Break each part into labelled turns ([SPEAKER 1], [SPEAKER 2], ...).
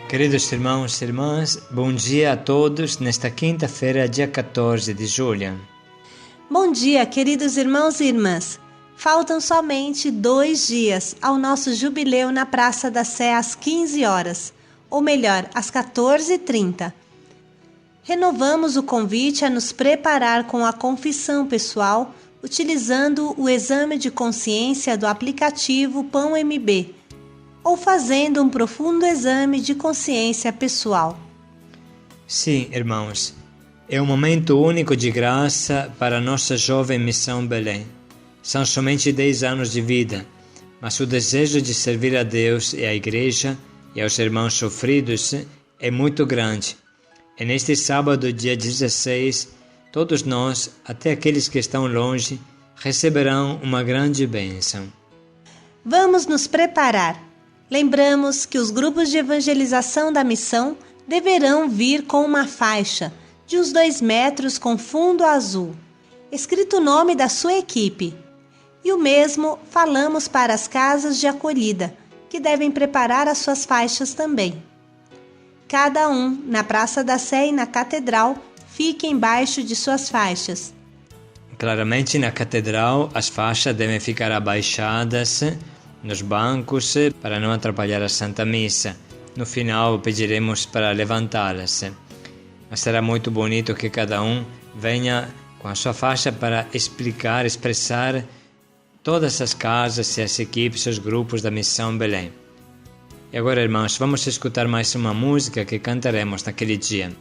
[SPEAKER 1] Queridos irmãos e irmãs, bom dia a todos nesta quinta-feira, dia 14 de julho.
[SPEAKER 2] Bom dia, queridos irmãos e irmãs. Faltam somente 2 dias ao nosso jubileu na Praça da Sé às 15 horas, ou melhor, às 14h30. Renovamos o convite a nos preparar com a confissão pessoal, utilizando o exame de consciência do aplicativo Pão MB, ou fazendo um profundo exame de consciência pessoal.
[SPEAKER 1] Sim, irmãos, é um momento único de graça para a nossa jovem Missão Belém. São somente 10 anos de vida, mas o desejo de servir a Deus e à Igreja e aos irmãos sofridos é muito grande. E neste sábado, dia 16, todos nós, até aqueles que estão longe, receberão uma grande bênção.
[SPEAKER 2] Vamos nos preparar. Lembramos que os grupos de evangelização da missão deverão vir com uma faixa de uns 2 metros com fundo azul, escrito o nome da sua equipe. E o mesmo falamos para as casas de acolhida, que devem preparar as suas faixas também. Cada um, na Praça da Sé e na Catedral, fique embaixo de suas faixas.
[SPEAKER 1] Claramente, na Catedral, as faixas devem ficar abaixadas nos bancos para não atrapalhar a Santa Missa. No final pediremos para levantá-las. Mas será muito bonito que cada um venha com a sua faixa para expressar todas as casas e as equipes, os grupos da Missão Belém. E agora, irmãos, vamos escutar mais uma música que cantaremos naquele dia.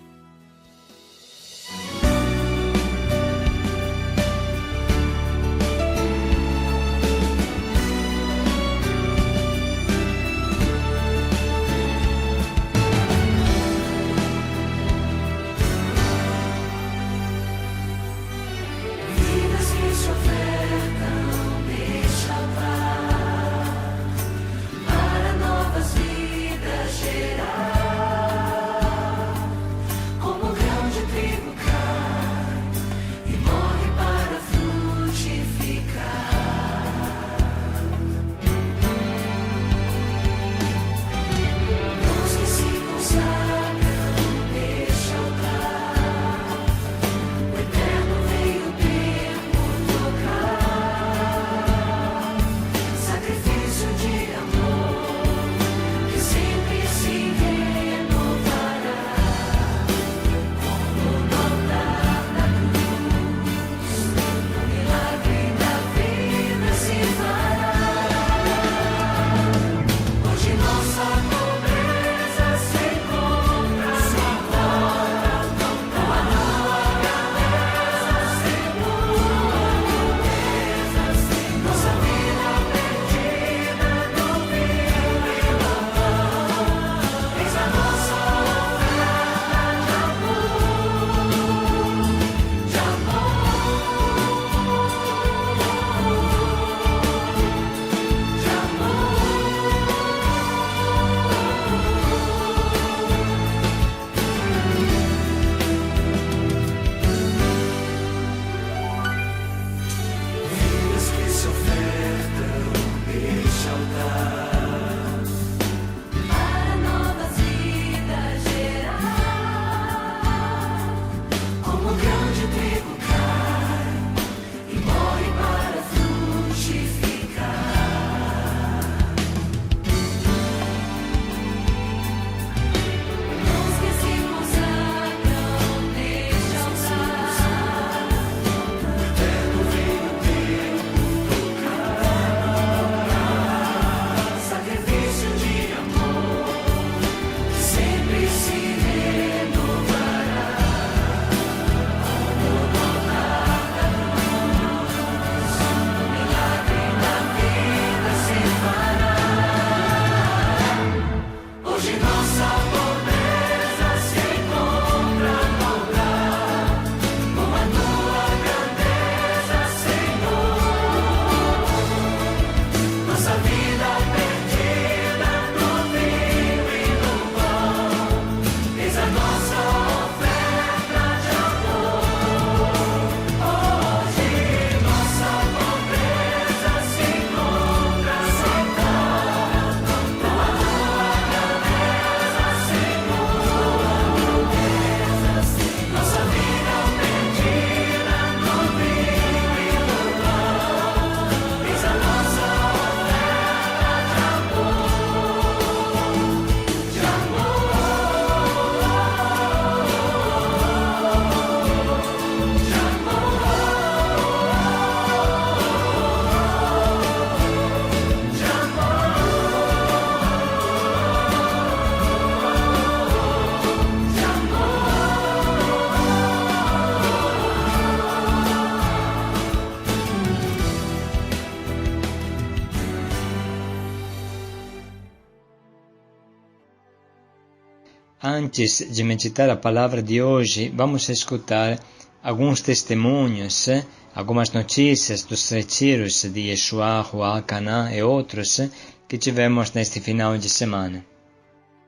[SPEAKER 1] Antes de meditar a palavra de hoje, vamos escutar alguns testemunhos, algumas notícias dos retiros de Yeshua, Ruach, Canaã e outros que tivemos neste final de semana.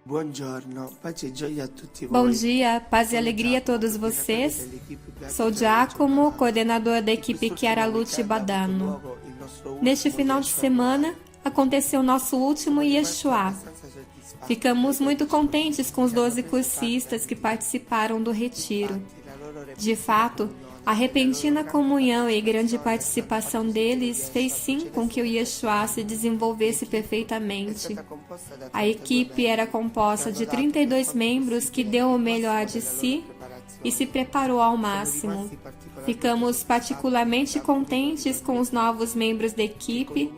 [SPEAKER 3] Bom dia, paz e alegria a todos vocês. Sou Giacomo, coordenador da equipe Chiara Lute Badano. Neste final de semana, aconteceu nosso último Yeshua. Ficamos muito contentes com os 12 cursistas que participaram do retiro. De fato, a repentina comunhão e grande participação deles fez sim com que o Yeshua se desenvolvesse perfeitamente. A equipe era composta de 32 membros que deu o melhor de si e se preparou ao máximo. Ficamos particularmente contentes com os novos membros da equipe,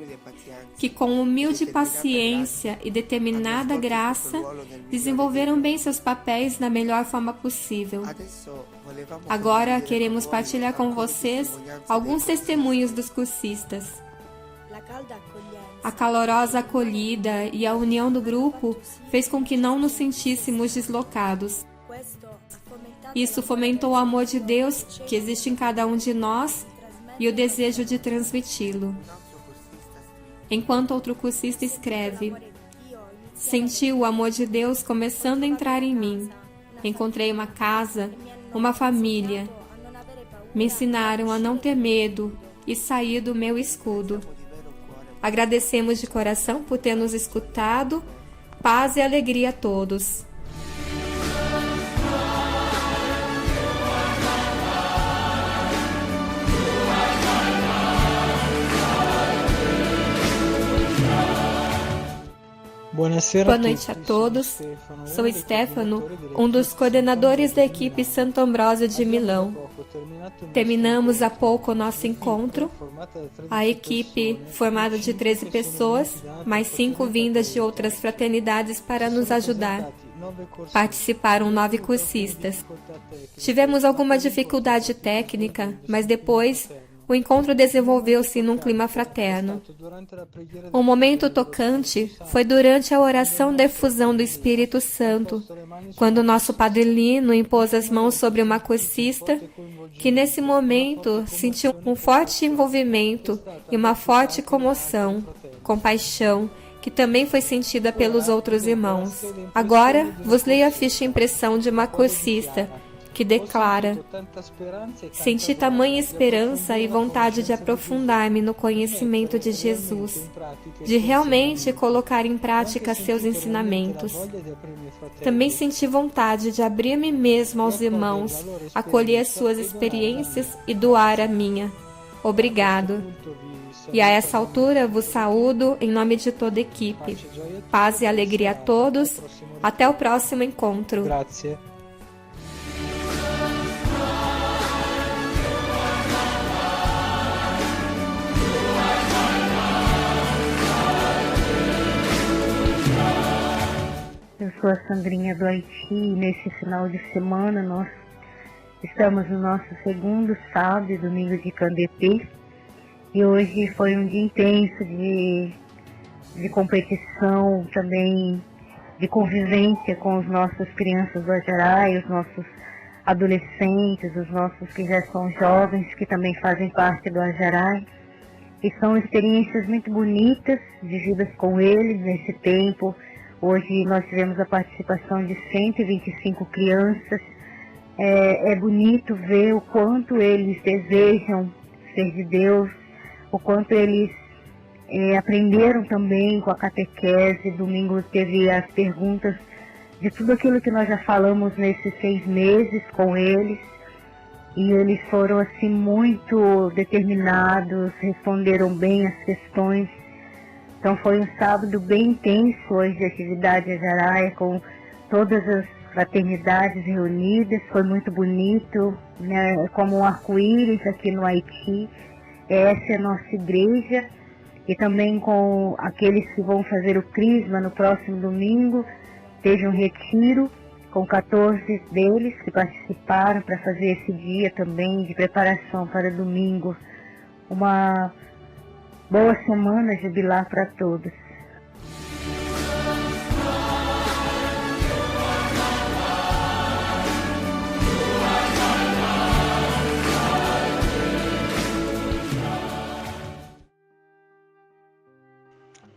[SPEAKER 3] que com humilde paciência e determinada graça, desenvolveram bem seus papéis da melhor forma possível. Agora queremos partilhar com vocês alguns testemunhos dos cursistas. A calorosa acolhida e a união do grupo fez com que não nos sentíssemos deslocados. Isso fomentou o amor de Deus que existe em cada um de nós e o desejo de transmiti-lo. Enquanto outro cursista escreve: senti o amor de Deus começando a entrar em mim. Encontrei uma casa, uma família. Me ensinaram a não ter medo e sair do meu escudo. Agradecemos de coração por ter nos escutado. Paz e alegria a todos. Boa noite a todos. Sou Stefano, um dos coordenadores da equipe Santo Ambrósio de Milão. Terminamos há pouco o nosso encontro. A equipe, formada de 13 pessoas, mais 5 vindas de outras fraternidades para nos ajudar. Participaram 9 cursistas. Tivemos alguma dificuldade técnica, mas depois o encontro desenvolveu-se num clima fraterno. Um momento tocante foi durante a oração da efusão do Espírito Santo, quando nosso Padre Lino impôs as mãos sobre uma cursista que nesse momento sentiu um forte envolvimento e uma forte comoção, compaixão, que também foi sentida pelos outros irmãos. Agora vos leio a ficha impressão de uma cursista, que declara: senti tamanha esperança e vontade de aprofundar-me no conhecimento de Jesus, de realmente colocar em prática seus ensinamentos. Também senti vontade de abrir-me mesmo aos irmãos, acolher suas experiências e doar a minha. Obrigado. E a essa altura vos saúdo em nome de toda a equipe. Paz e alegria a todos. Até o próximo encontro.
[SPEAKER 4] Eu sou a Sandrinha do Haiti e nesse final de semana nós estamos no nosso segundo sábado e domingo de Candepê e hoje foi um dia intenso de competição, também de convivência com as nossas crianças do Ajarai, os nossos adolescentes, os nossos que já são jovens, que também fazem parte do Ajarai. E são experiências muito bonitas vividas com eles nesse tempo. Hoje nós tivemos a participação de 125 crianças. É bonito ver o quanto eles desejam ser de Deus, o quanto eles aprenderam também com a catequese. Domingo teve as perguntas de tudo aquilo que nós já falamos nesses 6 meses com eles. E eles foram assim muito determinados, responderam bem as questões. Então foi um sábado bem intenso hoje de atividade Ajarai, com todas as fraternidades reunidas. Foi muito bonito, né? Como um arco-íris aqui no Haiti. Essa é a nossa igreja. E também com aqueles que vão fazer o Crisma no próximo domingo. Teve um retiro com 14 deles que participaram para fazer esse dia também de preparação para domingo. Uma boa semana jubilar para todos.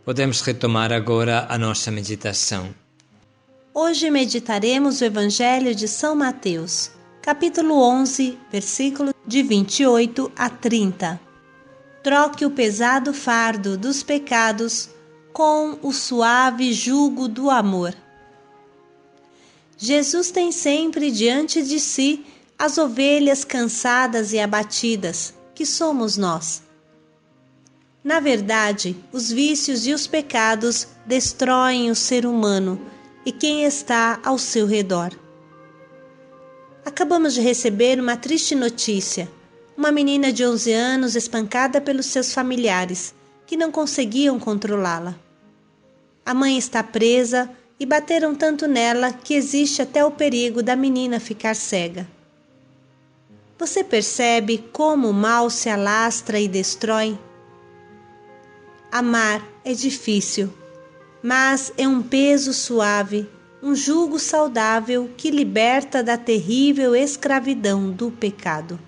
[SPEAKER 1] Podemos retomar agora a nossa meditação.
[SPEAKER 2] Hoje meditaremos o Evangelho de São Mateus, capítulo 11, versículo de 28 a 30. Troque o pesado fardo dos pecados com o suave jugo do amor. Jesus tem sempre diante de si as ovelhas cansadas e abatidas, que somos nós. Na verdade, os vícios e os pecados destroem o ser humano e quem está ao seu redor. Acabamos de receber uma triste notícia. Uma menina de 11 anos espancada pelos seus familiares, que não conseguiam controlá-la. A mãe está presa e bateram tanto nela que existe até o perigo da menina ficar cega. Você percebe como o mal se alastra e destrói? Amar é difícil, mas é um peso suave, um jugo saudável que liberta da terrível escravidão do pecado.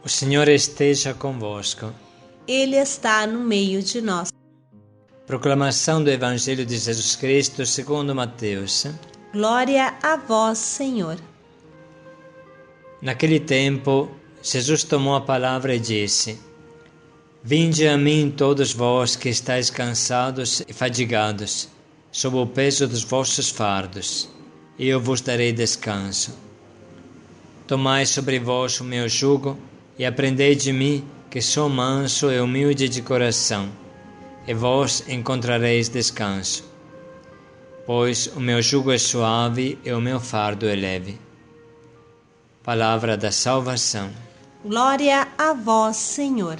[SPEAKER 1] O Senhor esteja convosco.
[SPEAKER 2] Ele está no meio de nós.
[SPEAKER 1] Proclamação do Evangelho de Jesus Cristo segundo Mateus.
[SPEAKER 2] Glória a vós, Senhor.
[SPEAKER 1] Naquele tempo, Jesus tomou a palavra e disse: Vinde a mim todos vós que estáis cansados e fadigados, sob o peso dos vossos fardos, e eu vos darei descanso. Tomai sobre vós o meu jugo e aprendei de mim, que sou manso e humilde de coração, e vós encontrareis descanso. Pois o meu jugo é suave e o meu fardo é leve. Palavra da salvação.
[SPEAKER 2] Glória a vós, Senhor.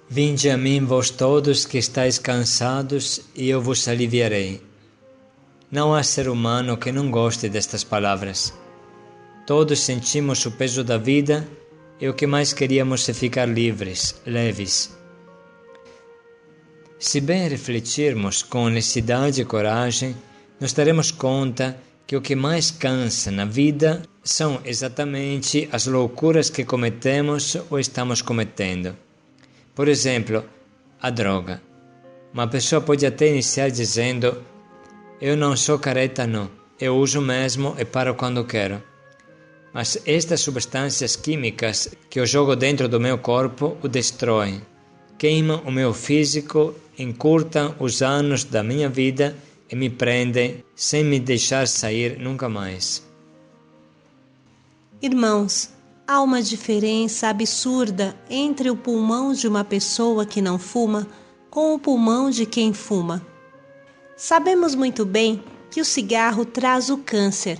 [SPEAKER 1] Vinde a mim vós todos que estáis cansados, e eu vos aliviarei. Não há ser humano que não goste destas palavras. Todos sentimos o peso da vida e o que mais queríamos é ficar livres, leves. Se bem refletirmos com honestidade e coragem, nos daremos conta que o que mais cansa na vida são exatamente as loucuras que cometemos ou estamos cometendo. Por exemplo, a droga. Uma pessoa pode até iniciar dizendo: eu não sou careta não, eu uso mesmo e paro quando quero. Mas estas substâncias químicas que eu jogo dentro do meu corpo o destroem, queimam o meu físico, encurtam os anos da minha vida e me prendem sem me deixar sair nunca mais.
[SPEAKER 2] Irmãos, há uma diferença absurda entre o pulmão de uma pessoa que não fuma com o pulmão de quem fuma. Sabemos muito bem que o cigarro traz o câncer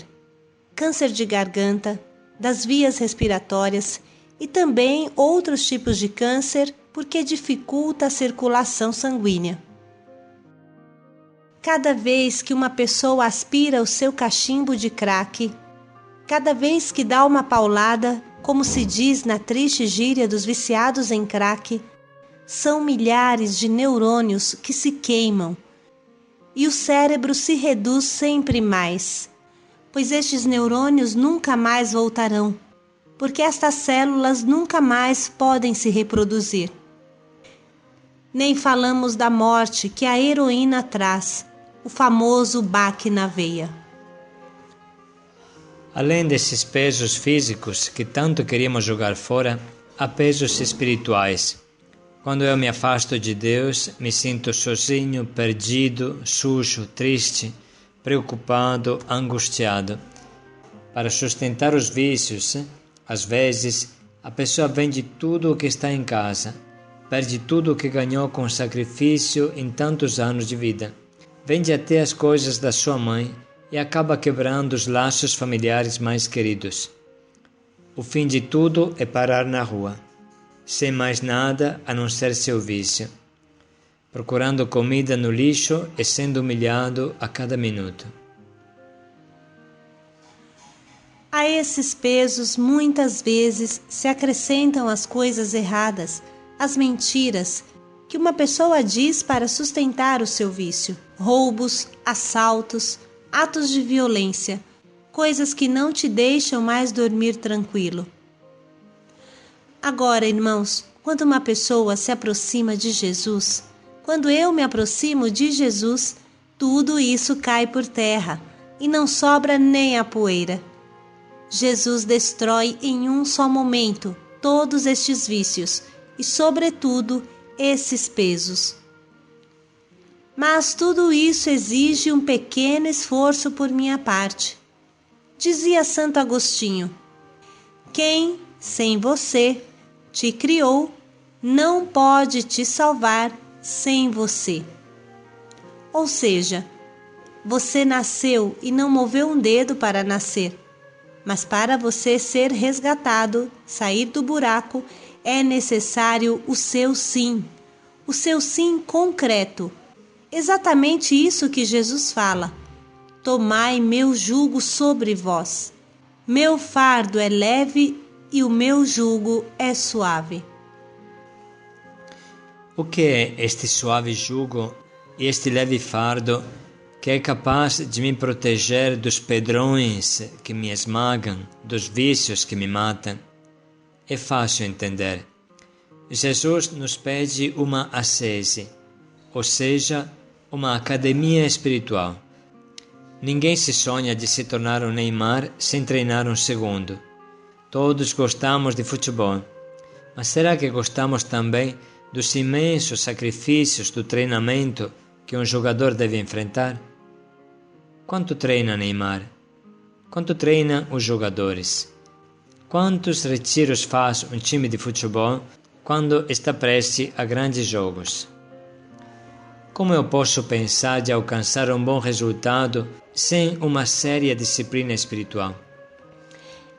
[SPEAKER 2] de garganta, das vias respiratórias e também outros tipos de câncer porque dificulta a circulação sanguínea. Cada vez que uma pessoa aspira o seu cachimbo de crack, cada vez que dá uma paulada, como se diz na triste gíria dos viciados em crack, são milhares de neurônios que se queimam e o cérebro se reduz sempre mais, pois estes neurônios nunca mais voltarão, porque estas células nunca mais podem se reproduzir. Nem falamos da morte que a heroína traz, o famoso baque na veia.
[SPEAKER 1] Além desses pesos físicos que tanto queríamos jogar fora, há pesos espirituais. Quando eu me afasto de Deus, me sinto sozinho, perdido, sujo, triste, preocupado, angustiado. Para sustentar os vícios, às vezes, a pessoa vende tudo o que está em casa, perde tudo o que ganhou com sacrifício em tantos anos de vida. Vende até as coisas da sua mãe e acaba quebrando os laços familiares mais queridos. O fim de tudo é parar na rua, sem mais nada a não ser seu vício, procurando comida no lixo e sendo humilhado a cada minuto.
[SPEAKER 2] A esses pesos, muitas vezes, se acrescentam as coisas erradas, as mentiras, que uma pessoa diz para sustentar o seu vício. Roubos, assaltos, atos de violência, coisas que não te deixam mais dormir tranquilo. Agora, irmãos, quando uma pessoa se aproxima de Jesus, quando eu me aproximo de Jesus, tudo isso cai por terra e não sobra nem a poeira. Jesus destrói em um só momento todos estes vícios e, sobretudo, esses pesos. Mas tudo isso exige um pequeno esforço por minha parte. Dizia Santo Agostinho: quem, sem você, te criou, não pode te salvar sem você. Ou seja, você nasceu e não moveu um dedo para nascer. Mas para você ser resgatado, sair do buraco, é necessário o seu sim concreto. Exatamente isso que Jesus fala: tomai meu jugo sobre vós. Meu fardo é leve e o meu jugo é suave.
[SPEAKER 1] O que é este suave jugo e este leve fardo que é capaz de me proteger dos pedrões que me esmagam, dos vícios que me matam? É fácil entender. Jesus nos pede uma ascese, ou seja, uma academia espiritual. Ninguém se sonha de se tornar um Neymar sem treinar um segundo. Todos gostamos de futebol, mas será que gostamos também dos imensos sacrifícios do treinamento que um jogador deve enfrentar? Quanto treina Neymar? Quanto treinam os jogadores? Quantos retiros faz um time de futebol quando está prestes a grandes jogos? Como eu posso pensar de alcançar um bom resultado sem uma séria disciplina espiritual?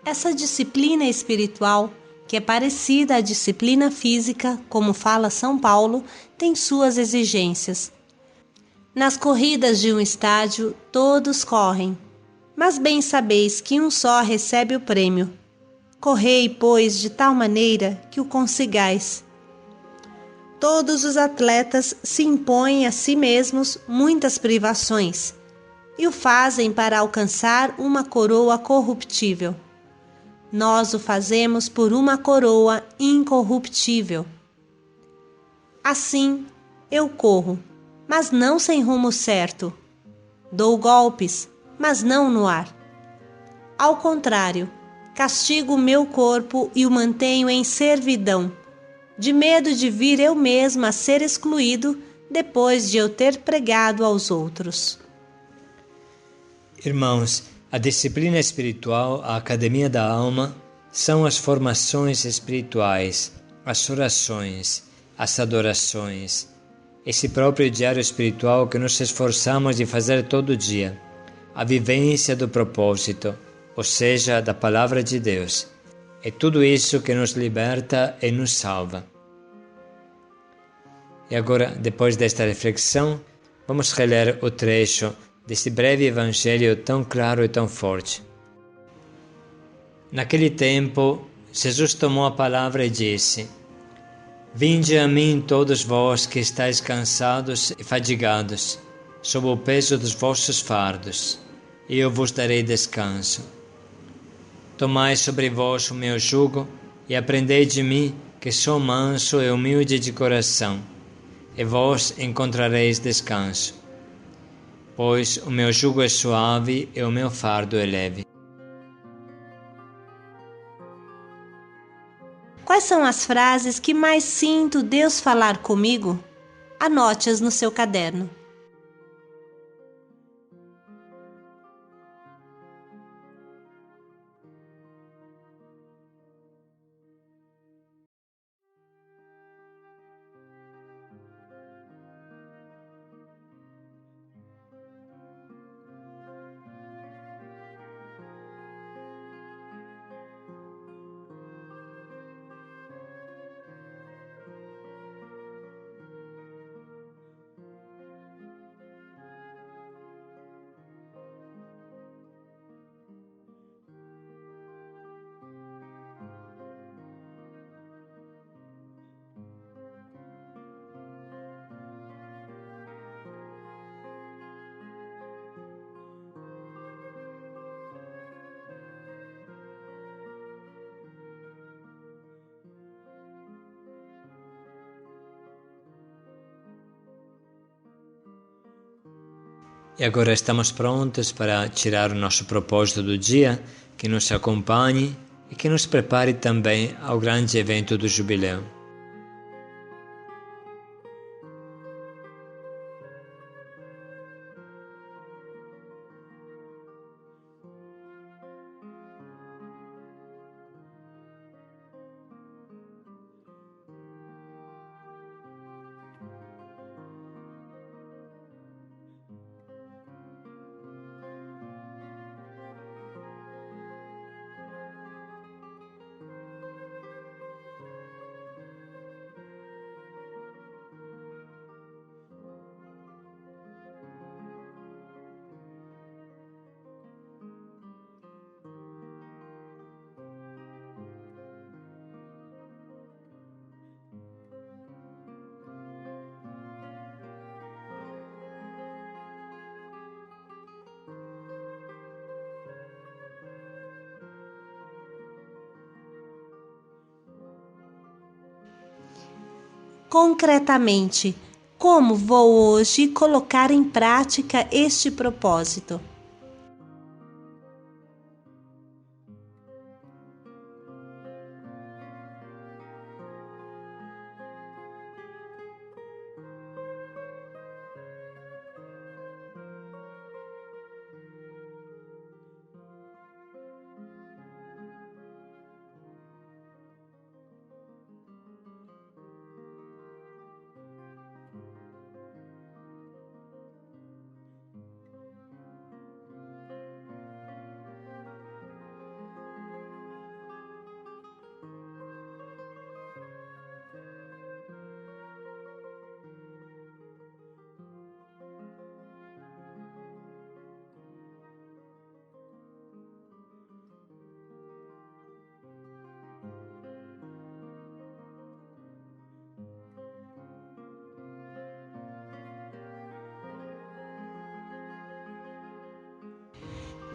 [SPEAKER 2] Essa disciplina espiritual, que é parecida à disciplina física, como fala São Paulo, tem suas exigências. Nas corridas de um estádio, todos correm, mas bem sabeis que um só recebe o prêmio. Correi, pois, de tal maneira que o consigais. Todos os atletas se impõem a si mesmos muitas privações e o fazem para alcançar uma coroa corruptível. Nós o fazemos por uma coroa incorruptível. Assim, eu corro, mas não sem rumo certo. Dou golpes, mas não no ar. Ao contrário, castigo o meu corpo e o mantenho em servidão, de medo de vir eu mesma a ser excluído depois de eu ter pregado aos outros.
[SPEAKER 1] Irmãos, a disciplina espiritual, a academia da alma, são as formações espirituais, as orações, as adorações, esse próprio diário espiritual que nos esforçamos de fazer todo dia, a vivência do propósito, ou seja, da Palavra de Deus. É tudo isso que nos liberta e nos salva. E agora, depois desta reflexão, vamos reler o trecho desse breve evangelho tão claro e tão forte. Naquele tempo, Jesus tomou a palavra e disse: Vinde a mim todos vós que estáis cansados e fadigados, sob o peso dos vossos fardos, e eu vos darei descanso. Tomai sobre vós o meu jugo e aprendei de mim, que sou manso e humilde de coração, e vós encontrareis descanso. Pois o meu jugo é suave e o meu fardo é leve.
[SPEAKER 2] Quais são as frases que mais sinto Deus falar comigo? Anote-as no seu caderno.
[SPEAKER 1] E agora estamos prontos para tirar o nosso propósito do dia, que nos acompanhe e que nos prepare também ao grande evento do Jubileu.
[SPEAKER 2] Concretamente, como vou hoje colocar em prática este propósito?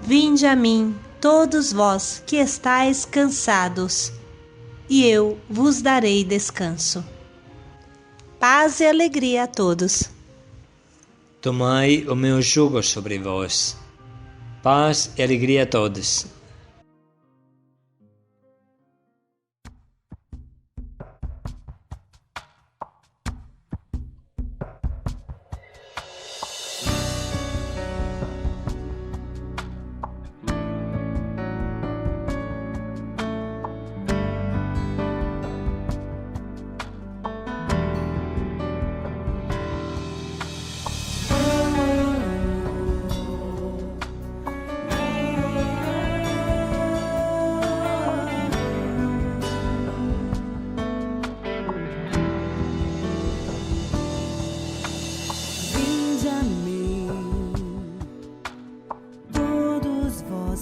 [SPEAKER 2] Vinde a mim, todos vós que estáis cansados, e eu vos darei descanso. Paz e alegria a todos.
[SPEAKER 1] Tomai o meu jugo sobre vós. Paz e alegria a todos.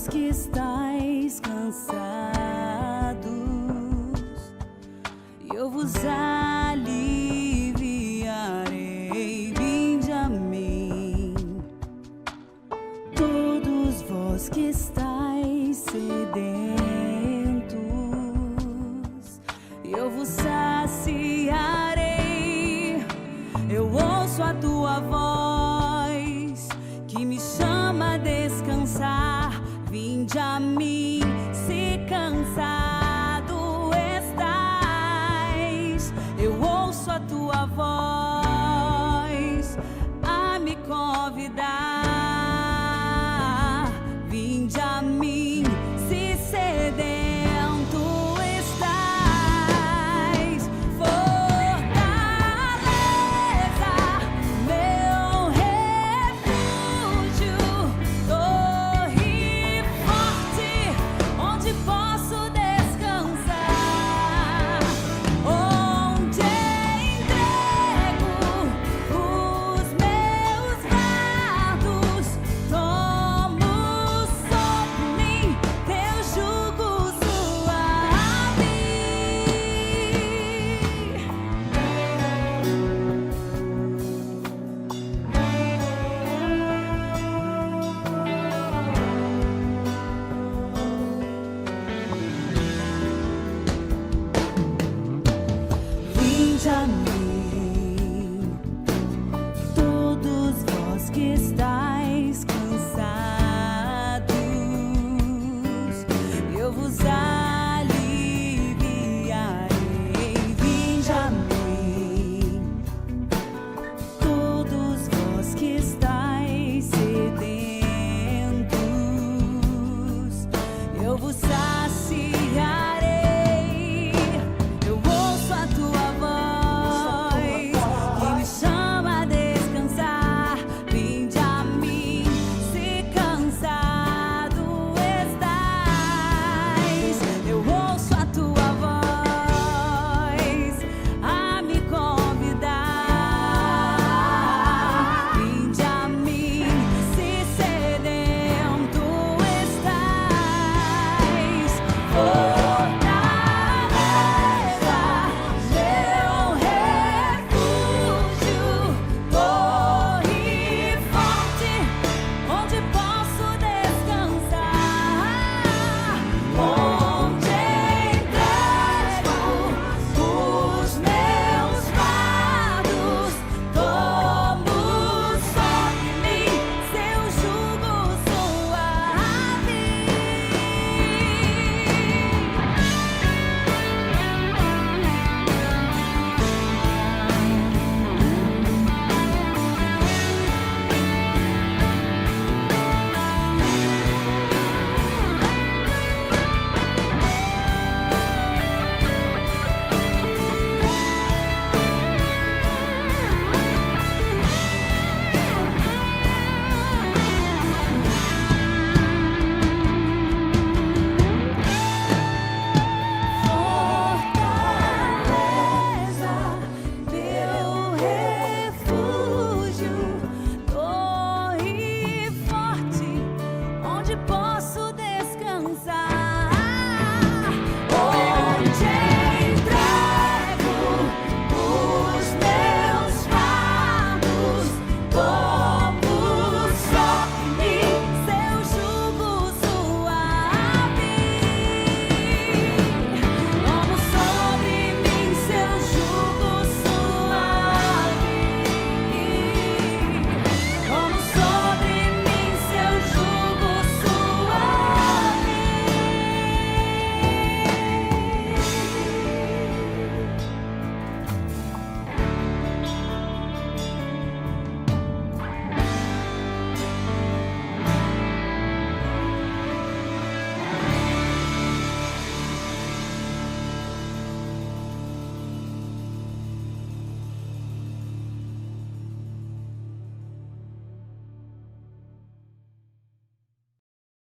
[SPEAKER 5] Que estáis cansados, eu vos aliviarei. Vinde a mim, todos vós que estáis sedentos, eu vos saciarei. Eu ouço a tua voz.